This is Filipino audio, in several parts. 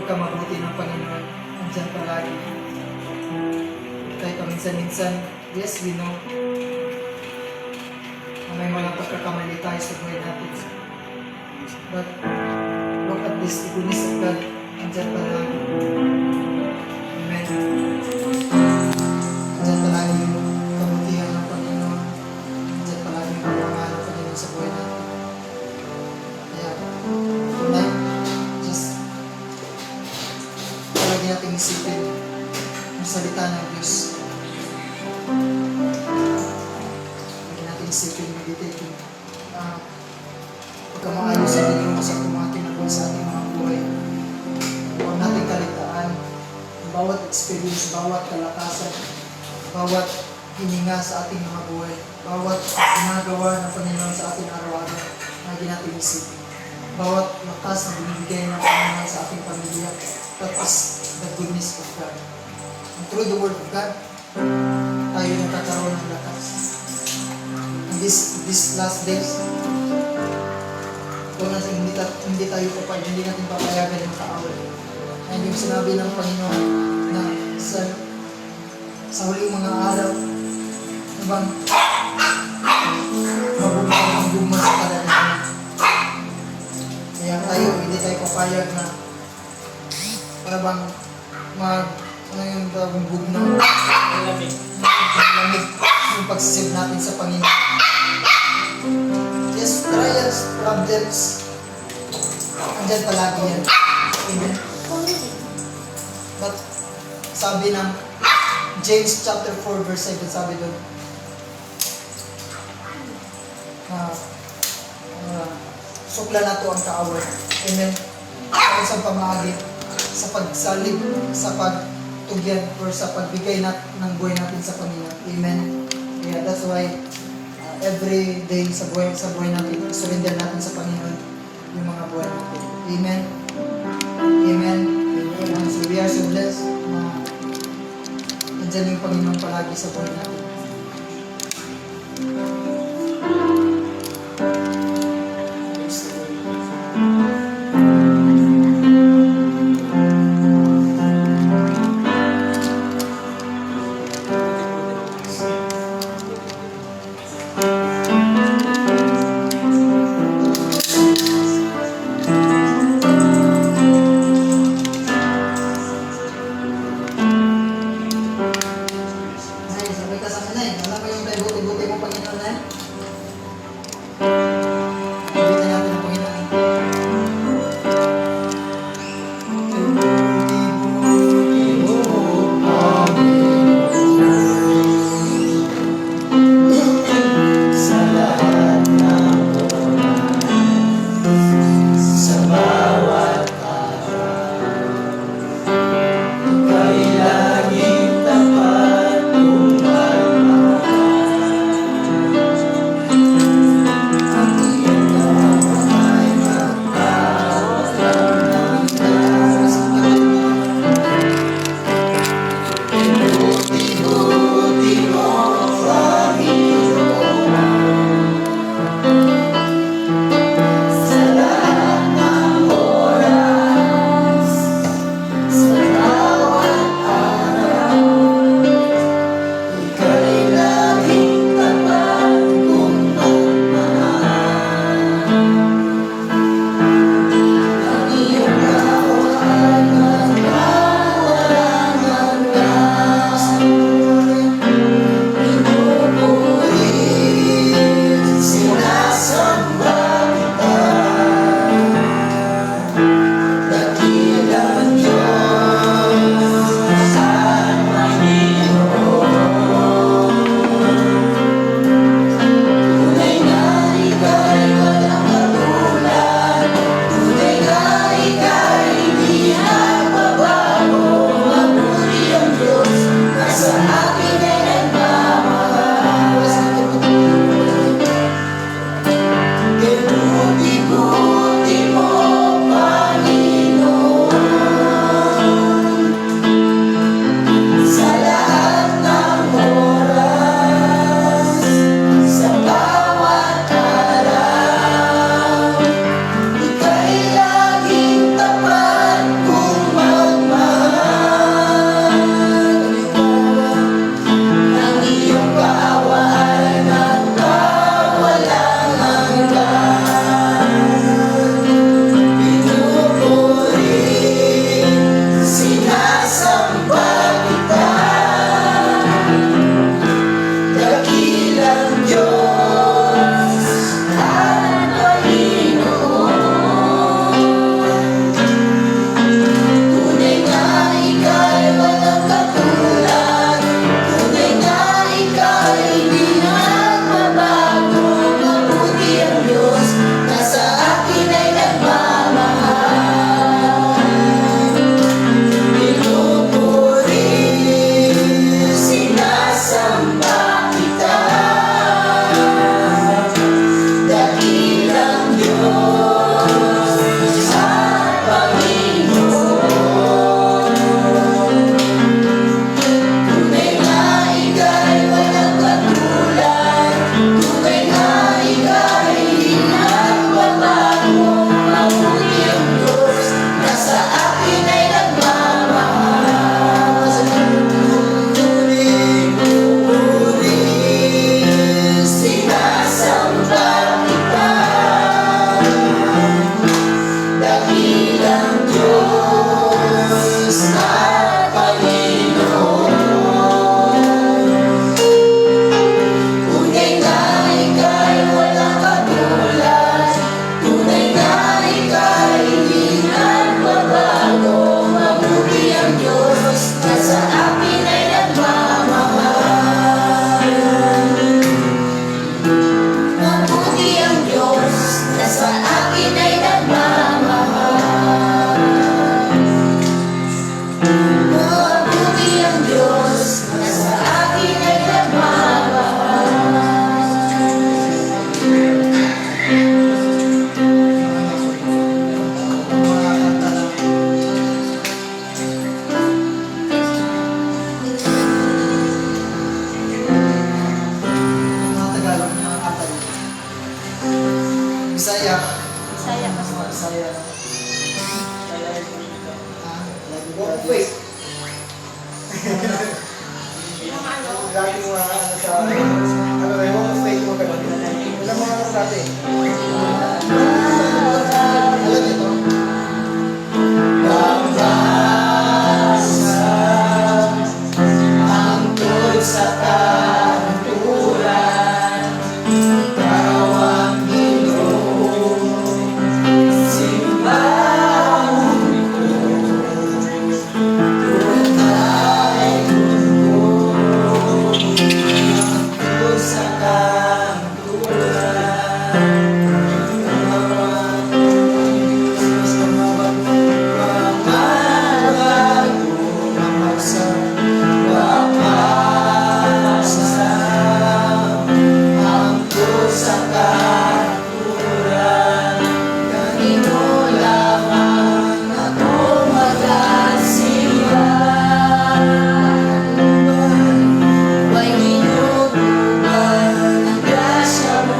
pagkamabuti ng Panginoon, andyan palagi. Kahit paminsan-minsan, yes, we know, na may mga pagkakamali tayo sa buhay natin. But, look at this, the goodness of God, andyan palagi. Amen. Andyan palagi yung kabutihan ng Panginoon. Andyan palagi yung pagmamahal ng Panginoon sa buhay natin. Kaya, tonight, just palagi natin isipin ang salita ng Diyos. Palagi natin isipin, meditating pagkamaayos sa Diyos sa tumatinagol sa ating mga buhay. Huwag natin kaligtaan ang bawat experience, bawat kalakasan, bawat hininga sa ating mga buhay, bawat ginagawa ng Panginoon sa ating araw-araw na natin isipin. Bawat lakas na binibigay ng Panginoon sa ating pamilya, that is the goodness of God. And through the Word of God, tayo nagkakaroon ng lakas. And this last days, kung hindi tayo hindi natin papayagan yung kaaway. And yung sinabi ng Panginoon na sa huling mga araw, na bang mabubuhay ang guma sa kalalaman. Kaya tayo, hindi tayo papayag na para bang ano yung bugbog ng lamig yung pagsisip natin sa Panginoon. Yes, trials, problems, andyan palagi yan. Amen. But sabi ng James chapter 4 verse 7, sabi doon sukla na to ang kaaway. Amen. Sa isang pamahagi sa pagsalig, sa pagtugyan, or sa pagbigay ng buhay natin sa Panginoon. Amen. Yeah, that's why every day sa buhay natin, surrender natin sa Panginoon yung mga buhay natin. Amen. Amen. Amen. So we are so blessed na nandiyan yung Panginoon palagi sa buhay natin. Bisaya. Bisaya, Pastor. Bisaya. Walk of faith. Yung ano, Lagi mo ano sa ano rin, walk of faith mo ganun. Alam mo ano dati? Alam ito? Angkol sa kanturan, ikaw ang Ginoo, simbahon ko, tunay ko, angkol sa kanturan, ikaw ang Diyos na mamabago, mamasang may ginutuban ang grasya mo,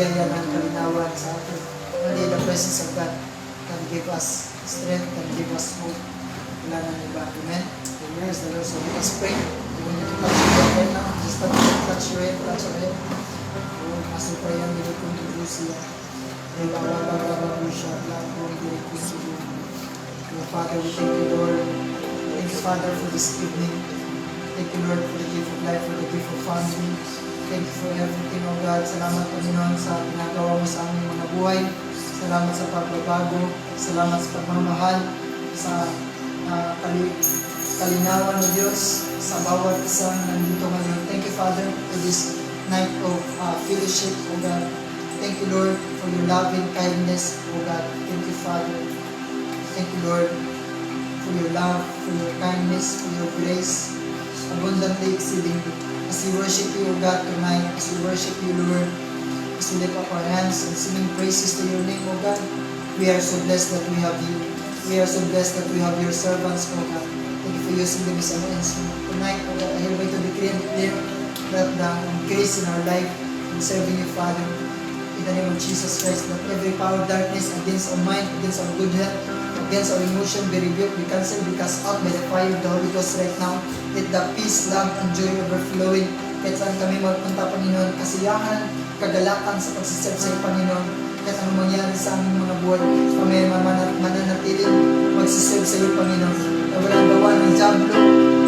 bigyan yan ng kalinawan sa atin. Only the presence of God can give us strength, can give us hope. Wala na iba. Amen? Praise the Lord. So let us pray. You want to touch your head right now? Just touch your head, touch your head. Oh, masupra yan, hindi ko nito siya. Father, we thank you, Lord. Thank you, Father, for this evening. Thank you, Lord, for the gift of life, for the gift of family. Thank you for everything, oh God. Salamat, Panginoon, sa ginagawa mo sa aming mga buhay. Salamat sa pagbabago. Salamat sa pagmamahal, sa kalinawan ng Diyos sa bawat isang nandito ngayon. Thank you, Father, for this night of fellowship, oh God. Thank you, Lord, for your loving kindness, oh God. Thank you, Father. Thank you, Lord, for your love, for your kindness, for your grace, abundantly exceedingly. As we worship you, O God, tonight, as we worship you, Lord, as we lift up our hands and singing praises to your name, O God, we are so blessed that we have you. We are so blessed that we have your servants, O God. Thank you for using them as an instrument. Tonight, O God, I hereby to decree and declare that the grace in our life in serving you, Father, in the name of Jesus Christ, that every power of darkness against our mind, against our good health, against our emotion, be rebuked, be cancelled, be cast out by the fire of the Holy Ghost right now. Let the peace, love, and joy overflowing. Kahit saan kami magpunta, Panginoon, kasiyahan, kagalakan sa pagsiserve sa iyo, Panginoon. Kahit anong mangyari sa aming mga buhay, kami mananatiling magsiserve sa iyo, Panginoon. Na walang gawa ng jablo,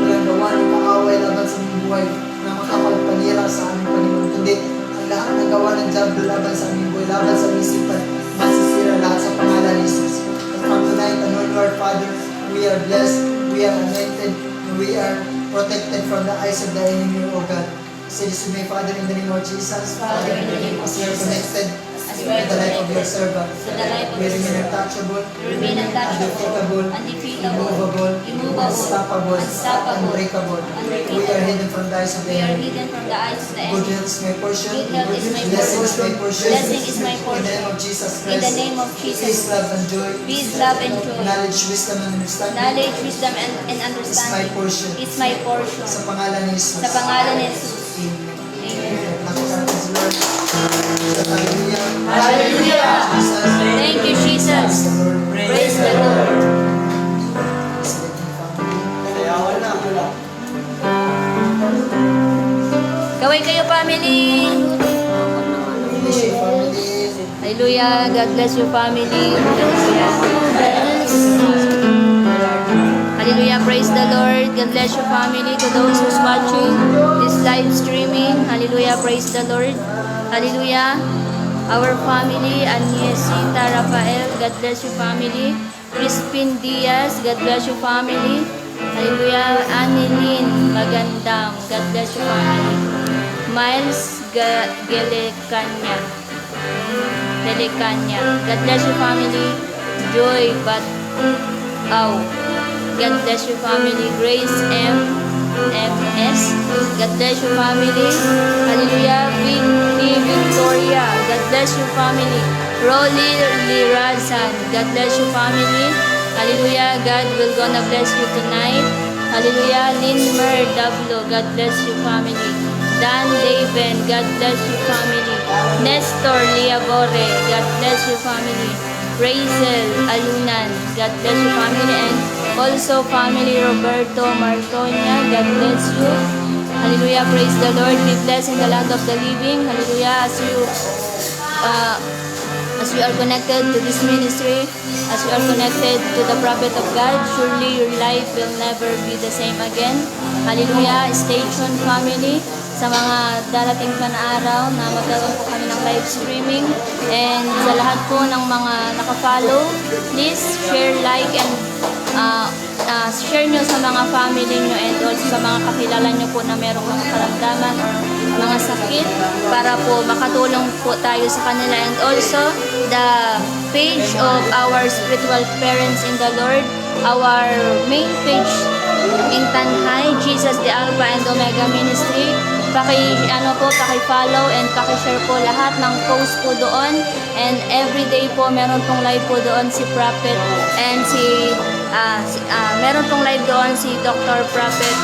walang gawa ng kaaway laban sa aming buhay, na makapagpanira sa aming Panginoon. Kundi, ang lahat ng gawa ng jablo laban sa aming buhay, laban sa aming isipan, masisira lahat sa pangalan ni Jesus. From tonight, and Lord Father, we are blessed, we are anointed, and we are protected from the eyes of the enemy, O God. Say this to me, Father, in the name of Jesus. Father, in the name of as we are Jesus. connected As to we are the life of your connected servant. to the life of We your remain servant. untouchable, Remain untouchable, undefeatable, undefeatable, immovable, immovable, unstoppable, unstoppable, unbreakable. unbreakable. We are hidden from the eyes of the We are enemy. hidden from the eyes of the Good enemy. health is my portion. Good health is my Blessing is portion. my portion. Blessing is my In the portion. name of Jesus In Christ. the name of Jesus. Peace, love, and joy. Peace, love, and joy. Knowledge, wisdom, and understanding. Knowledge, wisdom, and Is my understanding portion. is my portion. Sa pangalan ni Jesus. Sa pangalan ni Jesus. Amen. Amen. Nakita natin si Lord. Hallelujah. Hallelujah. Jesus. Thank you, Praise Jesus. the Lord. Praise the Lord. Sa ating family. Kayawan na. Kaway kayo, family. Bless you, family. Hallelujah. God bless you, family. Hallelujah. Hallelujah. Praise the Lord. God bless you, family. To those who's watching this live streaming. Hallelujah. Praise the Lord. Hallelujah. Our family, Agniesita Rafael. God bless you, family. Crispin Diaz. God bless you, family. Hallelujah. Annelyn Magandang. God bless you, family. Miles Gelecanya. God bless you, family. Joy God bless you, family. Grace MS. God bless you, family. Hallelujah. Victoria. God bless you, family. Rolly Lirazan. God bless you, family. Hallelujah. God will gonna bless you tonight. Hallelujah. Linmer Dablo. God bless you, family. Dan Daven. God bless you, family. Nestor Liabore. God bless you, family. Razel Alunan. God bless you, family. And also family Roberto Martonia. God bless you. Hallelujah. Praise the Lord. Be blessed in the land of the living. Hallelujah. As we are connected to this ministry, as we are connected to the prophet of God, surely your life will never be the same again. Hallelujah. Stay tuned, family, sa mga darating pa na araw na magkaroon po kami ng live streaming. And sa lahat po ng mga nakafollow, please share, like, and share nyo sa mga family nyo and also sa mga kakilala nyo po na merong mga karamdaman or mga sakit para po makatulong po tayo sa kanila. And also the page of our spiritual parents in the Lord, our main page in Tanhay, Jesus the Alpha and Omega Ministry. Paki-follow and paki-share po lahat ng post po doon. And everyday po meron pong live po doon si Prophet and meron pong live doon si Dr. Prophet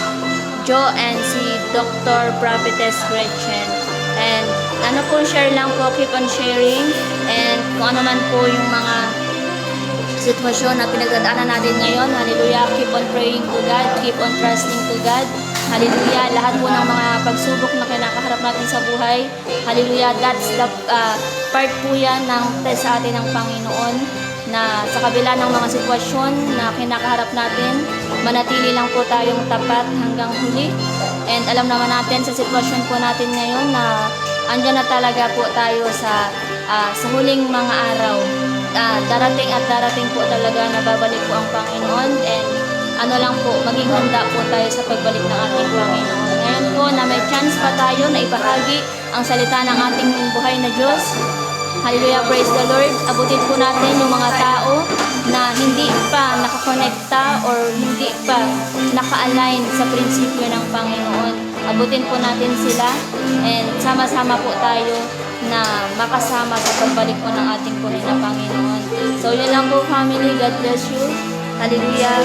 Joe and si Dr. Prophetess Gretchen. And ano po, share lang po, keep on sharing. And kung ano man po yung mga sitwasyon na pinagdadaanan natin ngayon, hallelujah, keep on praying to God, keep on trusting to God. Hallelujah, lahat po ng mga pagsubok na kinakaharap natin sa buhay, hallelujah, that's the part po yan ng test sa atin ng Panginoon, na sa kabila ng mga sitwasyon na kinakaharap natin, manatili lang po tayong tapat hanggang huli. And alam naman natin sa sitwasyon po natin ngayon na andyan na talaga po tayo sa huling mga araw. Darating at darating po talaga na babalik po ang Panginoon, and ano lang po, maging handa po tayo sa pagbalik ng ating Panginoon. Ngayon po na may chance pa tayo na ibahagi ang salita ng ating buhay na Diyos. Hallelujah, praise the Lord. Abutin po natin yung mga tao na hindi pa nakakonekta or hindi pa naka-align sa prinsipyo ng Panginoon. Abutin po natin sila, and sama-sama po tayo na makasama sa pagbalik po ng ating buhay na Panginoon. So yun lang po, family. God bless you. Hallelujah.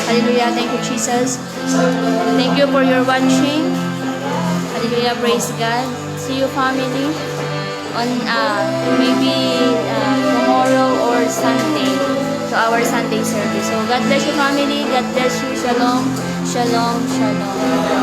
Hallelujah. Thank you, Jesus. Thank you for your watching. Hallelujah. Praise God. See you, family, on maybe tomorrow or Sunday to our Sunday service. So God bless you, family. God bless you. Shalom. Shalom. Shalom.